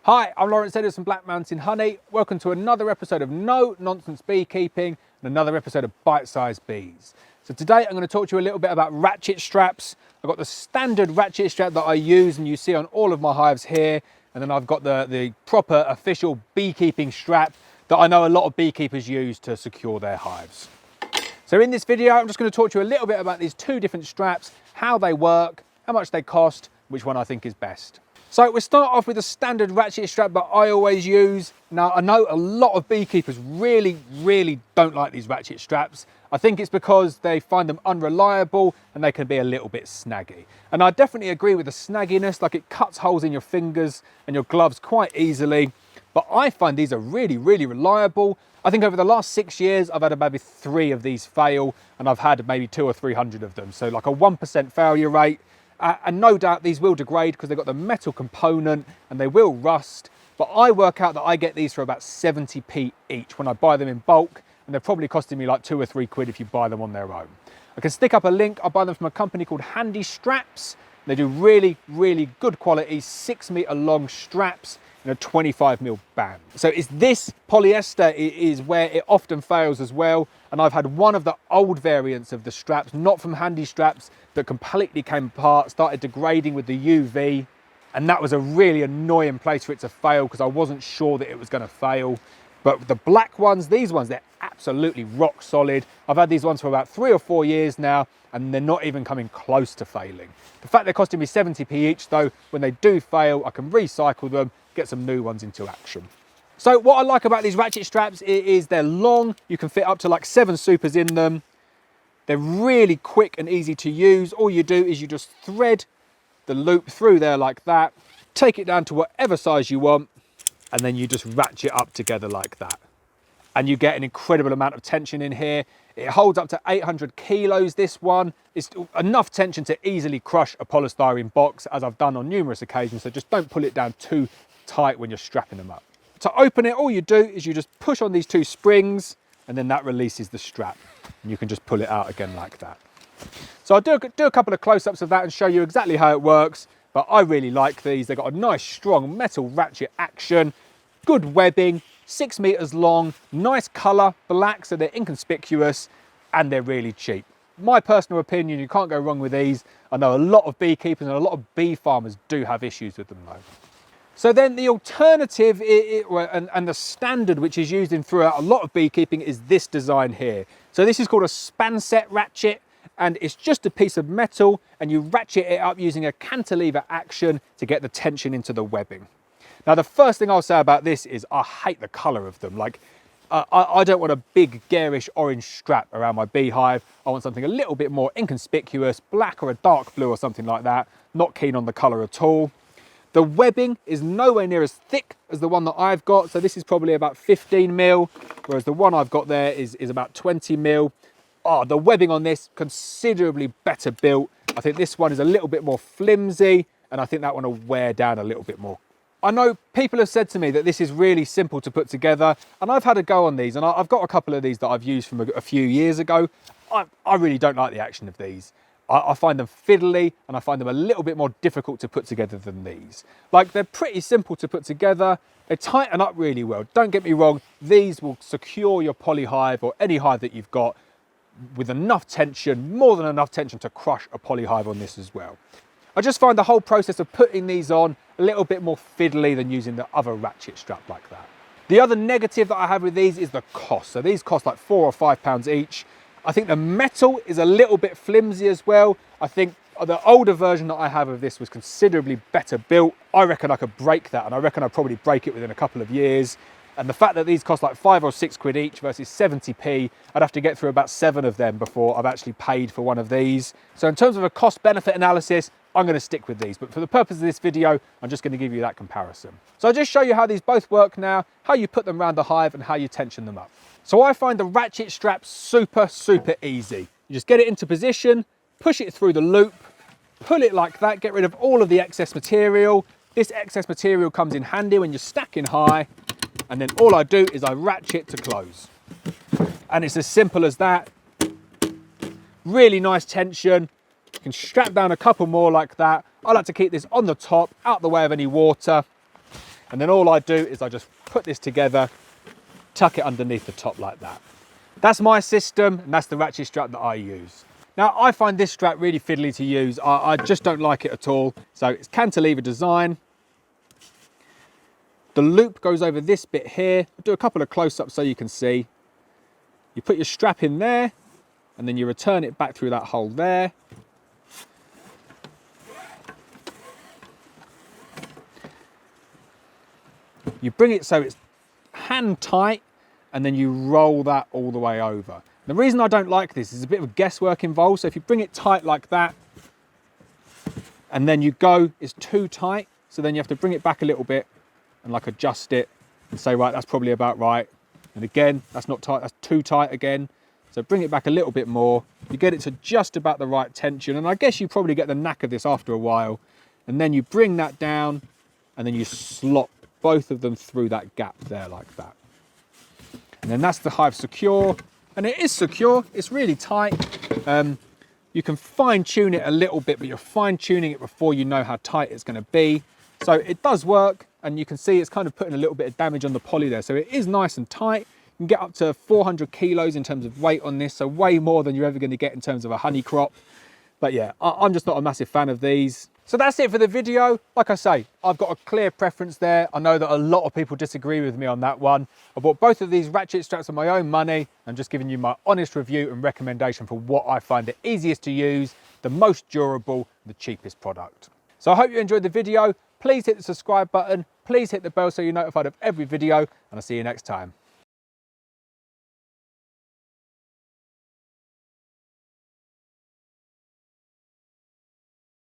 Hi, I'm Lawrence Edwards from Black Mountain Honey. Welcome to another episode of No Nonsense Beekeeping and another episode of Bite-Sized Bees. So today I'm going to talk to you a little bit about ratchet straps. I've got the standard ratchet strap that I use and you see on all of my hives here. And then I've got the proper official beekeeping strap that I know a lot of beekeepers use to secure their hives. So in this video, I'm just going to talk to you a little bit about these two different straps, how they work, how much they cost, which one I think is best. So we'll start off with the standard ratchet strap that I always use. Now I know a lot of beekeepers really don't like these ratchet straps. I think it's because they find them unreliable and they can be a little bit snaggy. And I definitely agree with the snagginess, like it cuts holes in your fingers and your gloves quite easily. But I find these are really reliable. I think over the last 6 years, I've had maybe 3 of these fail and I've had maybe 200 or 300 of them. So like a 1% failure rate. And no doubt these will degrade because they've got the metal component and they will rust. But I work out that I get these for about 70p each when I buy them in bulk. And they're probably costing me like 2 or 3 quid if you buy them on their own. I can stick up a link. I buy them from a company called Handy Straps. They do really good quality 6 meter long straps in a 25mm band. So it's this polyester is where it often fails as well. And I've had one of the old variants of the straps, not from Handy Straps, that completely came apart, started degrading with the UV. And that was a really annoying place for it to fail because I wasn't sure that it was going to fail. But the black ones, these ones, they're absolutely rock solid. I've had these ones for about 3 or 4 years now, and they're not even coming close to failing. The fact they're costing me 70p each though, when they do fail, I can recycle them, get some new ones into action. So what I like about these ratchet straps is they're long. You can fit up to like 7 supers in them. They're really quick and easy to use. All you do is you just thread the loop through there like that, take it down to whatever size you want, and then you just ratchet up together like that. And you get an incredible amount of tension in here. It holds up to 800 kilos, this one. It's enough tension to easily crush a polystyrene box, as I've done on numerous occasions, so just don't pull it down too tight when you're strapping them up. To open it, all you do is you just push on these 2 springs, and then that releases the strap. And you can just pull it out again like that. So I'll do a couple of close-ups of that and show you exactly how it works. But I really like these. They've got a nice strong metal ratchet action, good webbing, 6 meters long, nice color, black, so they're inconspicuous, and they're really cheap. My personal opinion, you can't go wrong with these. I know a lot of beekeepers and a lot of bee farmers do have issues with them though. So then the alternative and the standard which is used in throughout a lot of beekeeping is this design here. So this is called a Spanset ratchet, and it's just a piece of metal and you ratchet it up using a cantilever action to get the tension into the webbing. Now the first thing I'll say about this is I hate the color of them. Like I don't want a big garish orange strap around my beehive. I want something a little bit more inconspicuous, black or a dark blue or something like that. Not keen on the color at all. The webbing is nowhere near as thick as the one that I've got. So this is probably about 15mm, whereas the one I've got there is about 20mm. Oh, the webbing on this, considerably better built. I think this one is a little bit more flimsy, and I think that one will wear down a little bit more. I know people have said to me that this is really simple to put together, and I've had a go on these, and I've got a couple of these that I've used from a few years ago. I really don't like the action of these. I find them fiddly and I find them a little bit more difficult to put together than these. Like, they're pretty simple to put together. They tighten up really well. Don't get me wrong, these will secure your poly hive or any hive that you've got with enough tension, more than enough tension to crush a poly hive on this as well. I just find the whole process of putting these on a little bit more fiddly than using the other ratchet strap like that. The other negative that I have with these is the cost. So these cost like £4 or £5 each. I think the metal is a little bit flimsy as well. I think the older version that I have of this was considerably better built. I reckon I could break that, and I reckon I'd probably break it within a couple of years. And the fact that these cost like 5 or 6 quid each versus 70p, I'd have to get through about 7 of them before I've actually paid for one of these. So in terms of a cost-benefit analysis, I'm going to stick with these. But for the purpose of this video, I'm just going to give you that comparison. So I'll just show you how these both work now, how you put them around the hive and how you tension them up. So I find the ratchet strap super easy. You just get it into position, push it through the loop, pull it like that, get rid of all of the excess material. This excess material comes in handy when you're stacking high, and then all I do is I ratchet to close. And it's as simple as that. Really nice tension. You can strap down a couple more like that. I like to keep this on the top, out the way of any water. And then all I do is I just put this together, tuck it underneath the top like that. That's my system, and that's the ratchet strap that I use. Now, I find this strap really fiddly to use. I just don't like it at all. So it's cantilever design. The loop goes over this bit here. I'll do a couple of close-ups so you can see. You put your strap in there, and then you return it back through that hole there. You bring it so it's hand tight, and then you roll that all the way over. The reason I don't like this is a bit of guesswork involved. So if you bring it tight like that, and then you go, it's too tight. So then you have to bring it back a little bit and like adjust it and say, right, that's probably about right. And again, that's not tight, that's too tight again. So bring it back a little bit more. You get it to just about the right tension. And I guess you probably get the knack of this after a while. And then you bring that down and then you slot both of them through that gap there like that. And then that's the hive secure. And it is secure, it's really tight. You can fine tune it a little bit, but you're fine tuning it before you know how tight it's gonna be. So it does work, and you can see it's kind of putting a little bit of damage on the poly there. So it is nice and tight. You can get up to 400 kilos in terms of weight on this, so way more than you're ever gonna get in terms of a honey crop. But yeah, I'm just not a massive fan of these. So that's it for the video. Like I say, I've got a clear preference there. I know that a lot of people disagree with me on that one. I bought both of these ratchet straps on my own money. I'm just giving you my honest review and recommendation for what I find the easiest to use, the most durable, the cheapest product. So I hope you enjoyed the video. Please hit the subscribe button. Please hit the bell so you're notified of every video, and I'll see you next time.